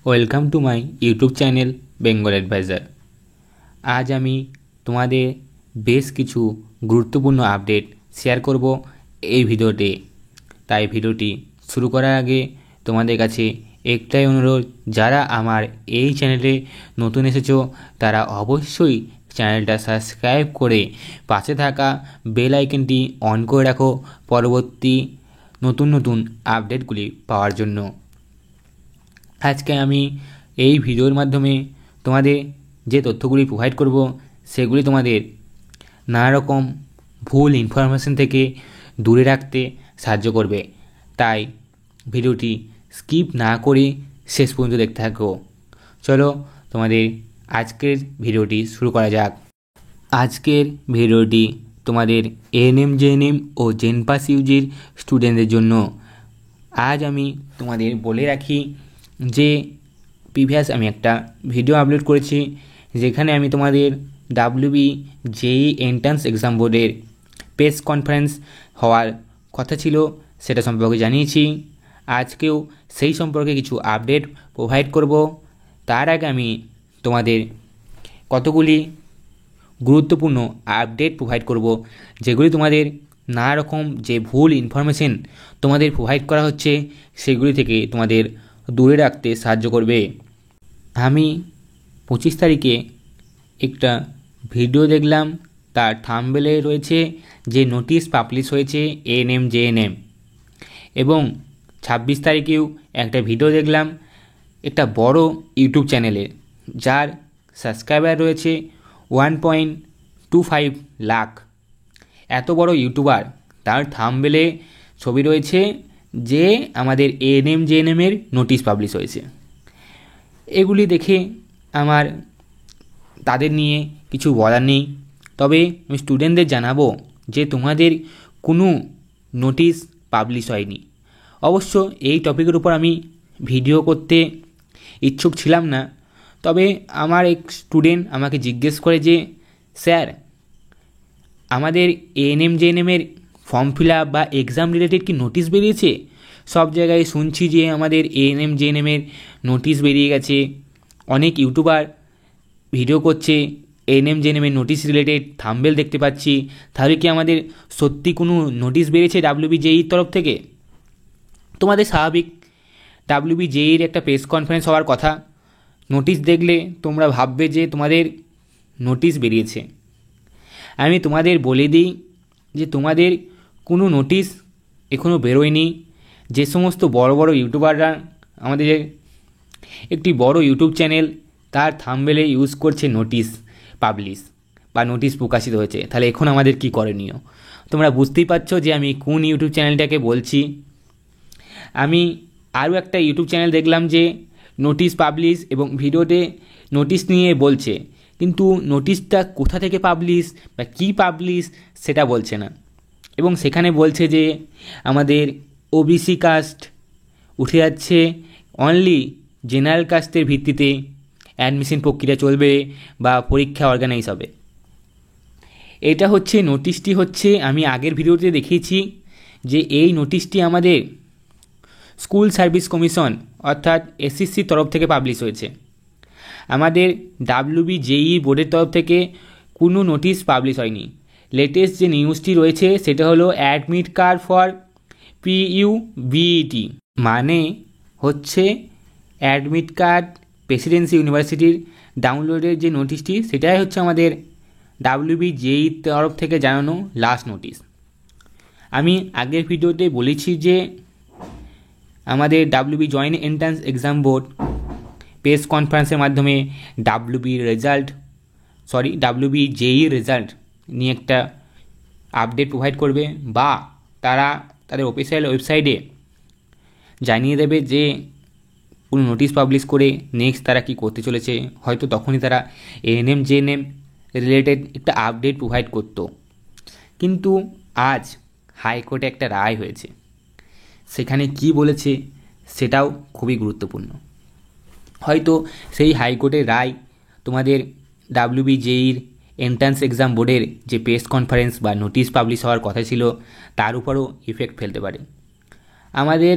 Welcome to my YouTube channel Bengal advisor. আজ আমি তোমাদের বেশ কিছু গুরুত্বপূর্ণ আপডেট শেয়ার করব এই ভিডিওতে। তাই ভিডিওটি শুরু করার আগে তোমাদের কাছে একটাই অনুরোধ, যারা আমার এই চ্যানেলে নতুন এসেছো তারা অবশ্যই চ্যানেলটা সাবস্ক্রাইব করে পাশে থাকা বেল আইকনটি অন করে রাখো পরবর্তী নতুন নতুন আপডেটগুলি পাওয়ার জন্য। আজকে আমি এই ভিডিওর মাধ্যমে তোমাদের যে তথ্যগুলি প্রোভাইড করব সেগুলি তোমাদের নানা রকম ভুল ইনফরমেশন থেকে দূরে রাখতে সাহায্য করবে। তাই ভিডিওটি স্কিপ না করে শেষ পর্যন্ত দেখতে থাকো। চলো তোমাদের আজকের ভিডিওটি শুরু করা যাক। আজকের ভিডিওটি তোমাদের এএনএম জেএনএম ও জেনপাস ইউজির স্টুডেন্টদের জন্য। আজ আমি তোমাদের বলে রাখি যে প্রিভিয়াস আমি একটা ভিডিও আপলোড করেছি, যেখানে আমি তোমাদের ডাব্লিউবি জেই এন্ট্রান্স এক্সাম বোর্ডের প্রেস কনফারেন্স হওয়ার কথা ছিল সেটা সম্পর্কে জানিয়েছি। আজকেও সেই সম্পর্কে কিছু আপডেট প্রোভাইড করব। তার আগে আমি তোমাদের কতগুলি গুরুত্বপূর্ণ আপডেট প্রোভাইড করব, যেগুলি তোমাদের নানা রকম যে ভুল ইনফরমেশন তোমাদের প্রোভাইড করা হচ্ছে সেগুলি থেকে তোমাদের দূরে রাখতে সাহায্য করবে। আমি 25 তারিখে একটা ভিডিও দেখলাম, তার থাম্বনেলে রয়েছে যে নোটিশ পাবলিশ হয়েছে এএনএম জেএনএম, এবং 26 তারিখেও একটা ভিডিও দেখলাম একটা বড় ইউটিউব চ্যানেলে, যার সাবস্ক্রাইবার রয়েছে 1.25 লাখ। এত বড় ইউটিউবার, তার থাম্বনেলে ছবি রয়েছে যে আমাদের এএনএম জেএনএমের নোটিশ পাবলিশ হয়েছে। এগুলি দেখে আমার তাদের নিয়ে কিছু বলার নেই, তবে আমি স্টুডেন্টদের জানাবো যে তোমাদের কোনো নোটিশ পাবলিশ হয়নি। অবশ্য এই টপিকের উপর আমি ভিডিও করতে ইচ্ছুক ছিলাম না, তবে আমার এক স্টুডেন্ট আমাকে জিজ্ঞেস করে যে স্যার, আমাদের এএনএম জেএনএমের ফর্ম ফিল আপ বা এক্সাম রিলেটেড কি নোটিশ বেরিয়েছে? সব জায়গায় শুনছি যে আমাদের এএনএম জেএনএমের নোটিশ বেরিয়ে গেছে, অনেক ইউটিউবার ভিডিও করছে এএনএম জেএনএমের নোটিশ রিলেটেড থাম্বনেল দেখতে পাচ্ছি। তাহলে কি আমাদের সত্যি কোনো নোটিশ বেরিয়েছে ডাব্লিউবি জেইর তরফ থেকে? তোমাদের স্বাভাবিক ডাব্লিউবি জেইর একটা প্রেস কনফারেন্স হওয়ার কথা, নোটিশ দেখলে তোমরা ভাববে যে তোমাদের নোটিশ বেরিয়েছে। আমি তোমাদের বলে দিই যে তোমাদের কোনো নোটিশ এখনও বেরোয়নি। যে সমস্ত বড় বড় ইউটিউবাররা, আমাদের একটি বড় ইউটিউব চ্যানেল, তার থাম্বনেলে ইউজ করছে নোটিশ পাবলিশ বা নোটিশ প্রকাশিত হয়েছে, তাহলে এখন আমাদের কি করণীয়? তোমরা বুঝতেই পারছো যে আমি কোন ইউটিউব চ্যানেলটাকে বলছি। আমি আরও একটা ইউটিউব চ্যানেল দেখলাম যে নোটিশ পাবলিশ এবং ভিডিওতে নোটিশ নিয়ে বলছে, কিন্তু নোটিশটা কোথা থেকে পাবলিশ বা কী পাবলিশ সেটা বলছে না, এবং সেখানে বলছে যে আমাদের ওবিসি কাস্ট উঠে যাচ্ছে, অনলি জেনারেল কাস্টের ভিত্তিতে অ্যাডমিশন প্রক্রিয়া চলবে বা পরীক্ষা অর্গানাইজ হবে। এটা হচ্ছে নোটিশটি হচ্ছে, আমি আগের ভিডিওতে দেখিয়েছি যে এই নোটিশটি আমাদের স্কুল সার্ভিস কমিশন অর্থাৎ এসএসসির তরফ থেকে পাবলিশ হয়েছে। আমাদের ডাব্লিউবি জেই বোর্ডের তরফ থেকে কোনো নোটিশ পাবলিশ হয়নি। লেটেস্ট যে নিউজটি রয়েছে সেটা হলো অ্যাডমিট কার্ড ফর পিইউবিইটি, মানে হচ্ছে অ্যাডমিট কার্ড প্রেসিডেন্সি ইউনিভার্সিটির ডাউনলোডের যে নোটিশটি, সেটাই হচ্ছে আমাদের ডাব্লিউবি জেই তরফ থেকে জানানো লাস্ট নোটিশ। আমি আগের ভিডিওতে বলেছি যে আমাদের WB joint entrance exam board press কনফারেন্সের মাধ্যমে ডাব্লিউবি জেই রেজাল্ট নিয়ে একটা আপডেট প্রোভাইড করবে, বা তারা তাদের অফিসিয়াল ওয়েবসাইটে জানিয়ে দেবে যে কোনো নোটিশ পাবলিশ করে নেক্সট তারা কী করতে চলেছে। হয়তো তখনই তারা এএনএম জেএনএম রিলেটেড একটা আপডেট প্রোভাইড করত। কিন্তু আজ হাইকোর্টে একটা রায় হয়েছে, সেখানে কি বলেছে সেটাও খুবই গুরুত্বপূর্ণ। হয়তো সেই হাইকোর্টের রায় তোমাদের ডাব্লিউবি জেইর এন্ট্রান্স এক্সাম বোর্ডের যে প্রেস কনফারেন্স বা নোটিশ পাবলিশ হওয়ার কথা ছিল তার উপরও ইফেক্ট ফেলতে পারে। আমাদের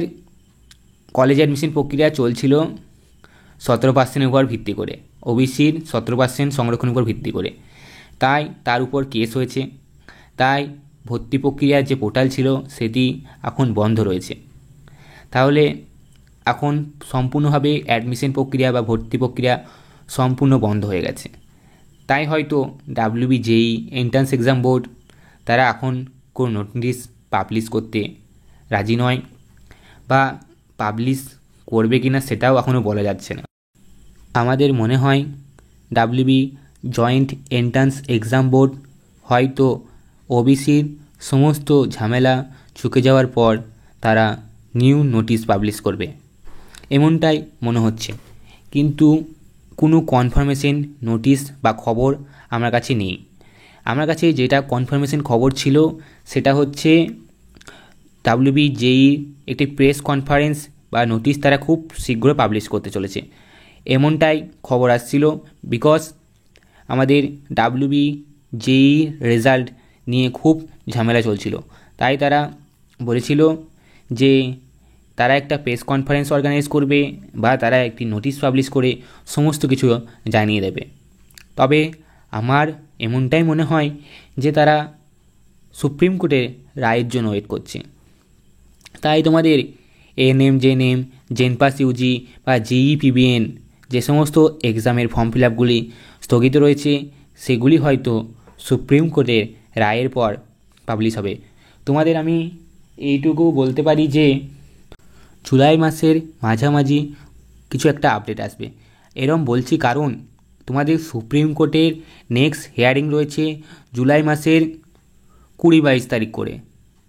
কলেজ অ্যাডমিশন প্রক্রিয়া চলছিল, 17% উপর ভিত্তি করে, ওবিসির 17% সংরক্ষণের উপর ভিত্তি করে, তাই তার উপর কেস হয়েছে। তাই ভর্তি প্রক্রিয়ার যে পোর্টাল ছিল সেটি এখন বন্ধ রয়েছে। তাহলে এখন সম্পূর্ণভাবে অ্যাডমিশন প্রক্রিয়া বা ভর্তি প্রক্রিয়া সম্পূর্ণ বন্ধ হয়ে গেছে। তাই হয়তো ডাব্লিউবি জেই এন্ট্রান্স এক্সাম বোর্ড তারা এখন কোনো নোটিশ পাবলিশ করতে রাজি নয়, বা পাবলিশ করবে কিনা সেটাও এখনও বলা যাচ্ছে না। আমাদের মনে হয় WB joint entrance exam board হয়তো ওবিসির সমস্ত ঝামেলা চুকে যাওয়ার পর তারা নিউ নোটিশ পাবলিশ করবে, এমনটাই মনে হচ্ছে। কিন্তু কোনো কনফার্মেশন নোটিশ বা খবর আমার কাছে নেই। আমার কাছে যেটা কনফার্মেশন খবর ছিল সেটা হচ্ছে ডাব্লিউবি জেই একটি প্রেস কনফারেন্স বা নোটিশ তারা খুব শীঘ্র পাবলিশ করতে চলেছে, এমনটাই খবর আসছিল। বিকজ আমাদের ডাব্লিউবি জেই রেজাল্ট নিয়ে খুব ঝামেলা চলছিল, তাই তারা বলেছিল যে তারা একটা প্রেস কনফারেন্স অর্গানাইজ করবে বা তারা একটি নোটিশ পাবলিশ করে সমস্ত কিছু জানিয়ে দেবে। তবে আমার এমনটাই মনে হয় যে তারা সুপ্রিম কোর্টের রায়ের জন্য ওয়েট করছে। তাই তোমাদের এএনএম, জেএনএম, জেনপাস ইউজি বা জেইই পিবিএন যে সমস্ত এক্সামের ফর্ম ফিল আপগুলি স্থগিত রয়েছে সেগুলি হয়তো সুপ্রিম কোর্টের রায়ের পর পাবলিশ হবে। তোমাদের আমি এইটুকু বলতে পারি যে জুলাই মাসের মাঝামাঝি কিছু একটা আপডেট আসবে। এরম বলছি কারণ তোমাদের সুপ্রিম কোর্টের নেক্সট হিয়ারিং রয়েছে জুলাই মাসের 20-22 তারিখ করে।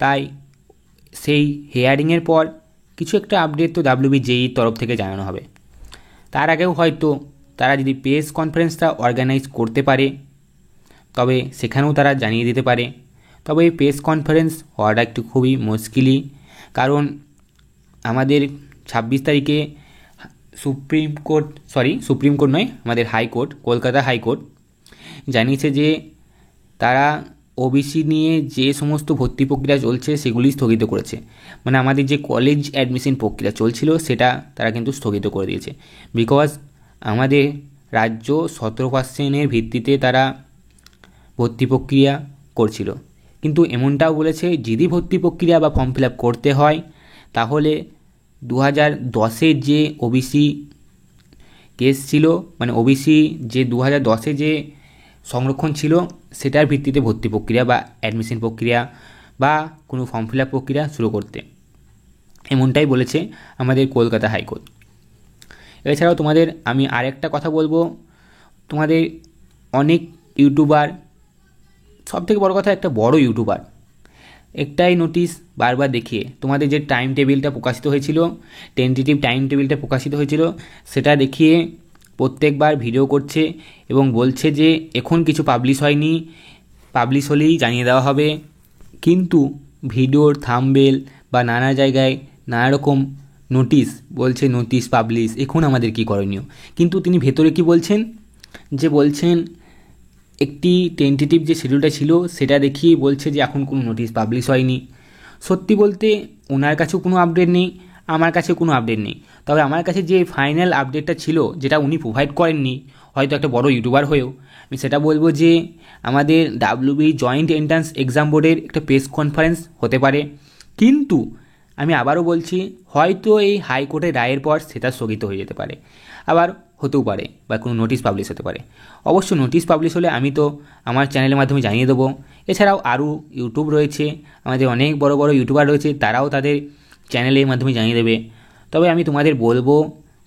তাই সেই হিয়ারিংয়ের পর কিছু একটা আপডেট তো ডাব্লিউবি জেইর তরফ থেকে জানানো হবে। তার আগেও হয়তো তারা যদি প্রেস কনফারেন্সটা অর্গানাইজ করতে পারে তবে সেখানেও তারা জানিয়ে দিতে পারে। তবে এই প্রেস কনফারেন্স হওয়াটা একটু খুবই মুশকিলই, কারণ আমাদের 26 তারিখে সুপ্রিম কোর্ট নয়, আমাদের হাইকোর্ট, কলকাতা হাইকোর্ট জানিয়েছে যে তারা ওবিসি নিয়ে যে সমস্ত ভর্তি প্রক্রিয়া চলছে সেগুলি স্থগিত করেছে। মানে আমাদের যে কলেজ অ্যাডমিশন প্রক্রিয়া চলছিল সেটা তারা কিন্তু স্থগিত করে দিয়েছে। বিকজ আমাদের রাজ্য 17%-এর ভিত্তিতে তারা ভর্তি প্রক্রিয়া করছিল। কিন্তু এমনটাও বলেছে যদি ভর্তি প্রক্রিয়া বা ফর্ম ফিল আপ করতে হয় তাহলে 2010-এর যে ওবিসি কেস ছিল, মানে ওবিসি যে 2010-এ যে সংরক্ষণ ছিল সেটার ভিত্তিতে ভর্তি প্রক্রিয়া বা অ্যাডমিশন প্রক্রিয়া বা কোনো ফর্ম ফিল আপ প্রক্রিয়া শুরু করতে, এমনটাই বলেছে আমাদের কলকাতা হাইকোর্ট। এছাড়াও তোমাদের আমি আরেকটা কথা বলবো, তোমাদের অনেক ইউটিউবার, সবথেকে বড় কথা একটা বড় ইউটিউবার একটাই নোটিশ বারবার দেখিয়ে তোমাদের যে টাইম টেবিলটা প্রকাশিত হয়েছিল, টেন্টেটিভ টাইম টেবিলটা প্রকাশিত হয়েছিল সেটা দেখিয়ে প্রত্যেকবার ভিডিও করছে এবং বলছে যে এখন কিছু পাবলিশ হয়নি, পাবলিশ হলেই জানিয়ে দেওয়া হবে। কিন্তু ভিডিওর থাম্বনেল বা নানা জায়গায় নানা রকম নোটিশ বলছে নোটিশ পাবলিশ, এখন আমাদের কী করণীয়। কিন্তু তিনি ভেতরে কি বলছেন, যে বলছেন একটি টেন্টেটিভ যে শিডিউলটা ছিল সেটা দেখিয়ে বলছে যে এখন কোনো নোটিশ পাবলিশ হয়নি। সত্যি বলতে ওনার কাছেও কোনো আপডেট নেই, আমার কাছে কোনো আপডেট নেই। তবে আমার কাছে যে ফাইনাল আপডেটটা ছিল যেটা উনি প্রোভাইড করেননি, হয়তো একটা বড় ইউটিউবার হয়েও, আমি সেটা বলবো যে আমাদের ডাব্লিউবি জয়েন্ট এন্ট্রান্স এক্সাম বোর্ডের একটা প্রেস কনফারেন্স হতে পারে। কিন্তু আমি আবারও বলছি হয়তো এই হাইকোর্টের রায়ের পর সেটা স্থগিত হয়ে যেতে পারে, আবার হতেও পারে বা কোনো নোটিশ পাবলিশ হতে পারে। অবশ্য নোটিশ পাবলিশ হলে আমি তো আমার চ্যানেলের মাধ্যমে জানিয়ে দেবো। এছাড়াও আরও ইউটিউব রয়েছে, আমাদের অনেক বড় বড় ইউটিউবার রয়েছে, তারাও তাদের চ্যানেলের মাধ্যমে জানিয়ে দেবে। তবে আমি তোমাদের বলবো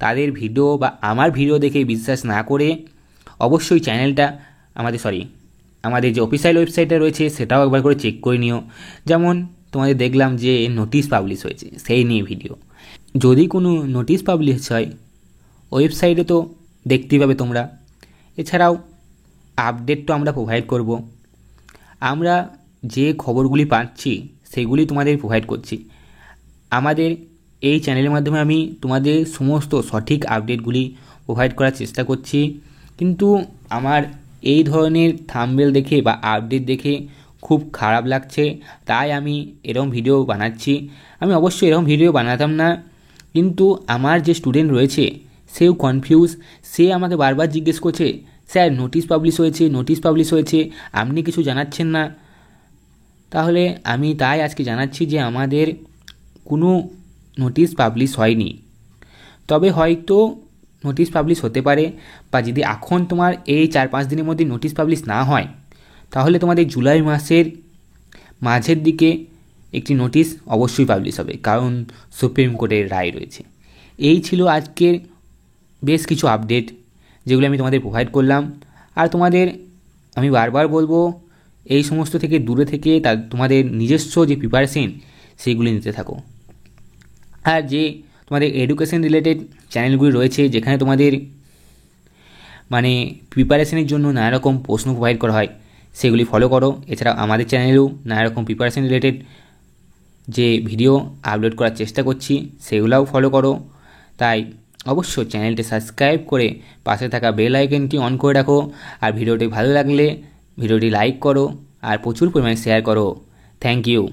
তাদের ভিডিও বা আমার ভিডিও দেখে বিশ্বাস না করে অবশ্যই চ্যানেলটা আমাদের যে অফিসিয়াল ওয়েবসাইটটা রয়েছে সেটাও একবার করে চেক করে নিও। যেমন তোমাদের দেখলাম যে নোটিশ পাবলিশ হয়েছে, সেই নিয়ে ভিডিও। যদি কোনো নোটিশ পাবলিশ হয় ওয়েবসাইটে তো দেখতেই পাবে তোমরা। এছাড়াও আপডেট তো আমরা প্রোভাইড করব। আমরা যে খবরগুলি পাচ্ছি সেগুলি তোমাদের প্রোভাইড করছি। আমাদের এই চ্যানেলের মাধ্যমে আমি তোমাদের সমস্ত সঠিক আপডেটগুলি প্রোভাইড করার চেষ্টা করছি। কিন্তু আমার এই ধরনের থাম্বনেল দেখে বা আপডেট দেখে খুব খারাপ লাগছে, তাই আমি এরকম ভিডিও বানাচ্ছি। আমি অবশ্যই এরকম ভিডিও বানাতাম না, কিন্তু আমার যে স্টুডেন্ট রয়েছে সেও কনফিউজ। সে আমাকে বারবার জিজ্ঞেস করছে, স্যার নোটিশ পাবলিশ হয়েছে, আপনি কিছু জানাচ্ছেন না। তাহলে আমি তাই আজকে জানাচ্ছি যে আমাদের কোনো নোটিশ পাবলিশ হয়নি। তবে হয়তো নোটিশ পাবলিশ হতে পারে, বা যদি এখন তোমার এই 4-5 দিনের মধ্যে নোটিশ পাবলিশ না হয়, তাহলে তোমাদের জুলাই মাসের মাঝের দিকে একটি নোটিশ অবশ্যই পাবলিশ হবে, কারণ সুপ্রিম কোর্টের রায় রয়েছে। এই ছিল আজকের বেশ কিছু আপডেট, যেগুলো আমি তোমাদের প্রোভাইড করলাম। আর তোমাদের আমি বারবার বলবো, এই সমস্ত থেকে দূরে থেকে তোমাদের নিজস্ব যে প্রিপারেশন সেইগুলি নিতে থাকো। আর যে তোমাদের এডুকেশন রিলেটেড চ্যানেলগুলি রয়েছে, যেখানে তোমাদের মানে প্রিপারেশনের জন্য নানা রকম প্রশ্ন প্রোভাইড করা হয়, সেগুলি ফলো করো। এছাড়া আমাদের চ্যানেলেও নানা রকম প্রিপারেশন রিলেটেড যে ভিডিও আপলোড করার চেষ্টা করছি, সেগুলোও ফলো করো। তাই অবশ্যই চ্যানেলটি সাবস্ক্রাইব করে পাশে থাকা বেল আইকনটি অন করে রাখো। আর ভিডিওটি ভালো লাগলে ভিডিওটি লাইক করো আর প্রচুর পরিমাণে শেয়ার করো। Thank you.